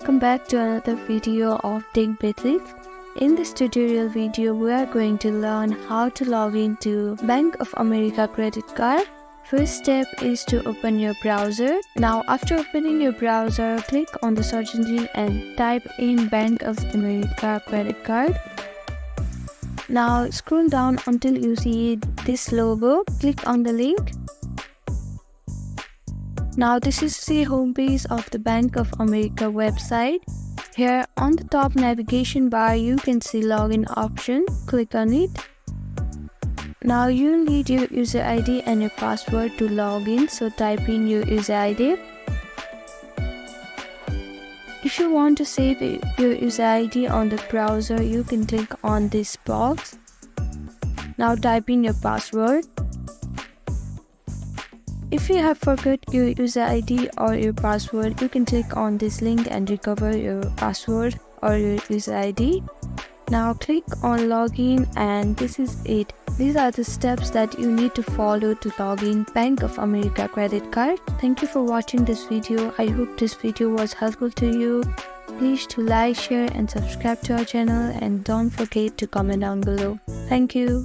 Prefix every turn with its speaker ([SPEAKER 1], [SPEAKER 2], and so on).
[SPEAKER 1] Welcome back to another video of Tech Basics. In this tutorial video, we are going to learn how to log into Bank of America credit card. First step is to open your browser. Now after opening your browser, click on the search engine and type in Bank of America credit card. Now scroll down until you see this logo. Click on the link. Now this is the homepage of the Bank of America website. Here on the top navigation bar you can see login option. Click on it. Now you'll need your user ID and your password to log in, so type in your user ID. If you want to save your user ID on the browser, you can click on this box. Now type in your password. If you have forgot your user ID or your password, you can click on this link and recover your password or your user ID. Now click on login, and this is it. These are the steps that you need to follow to log in Bank of America credit card. Thank you for watching this video. I hope this video was helpful to you. Please to like, share and subscribe to our channel, and don't forget to comment down below. Thank you.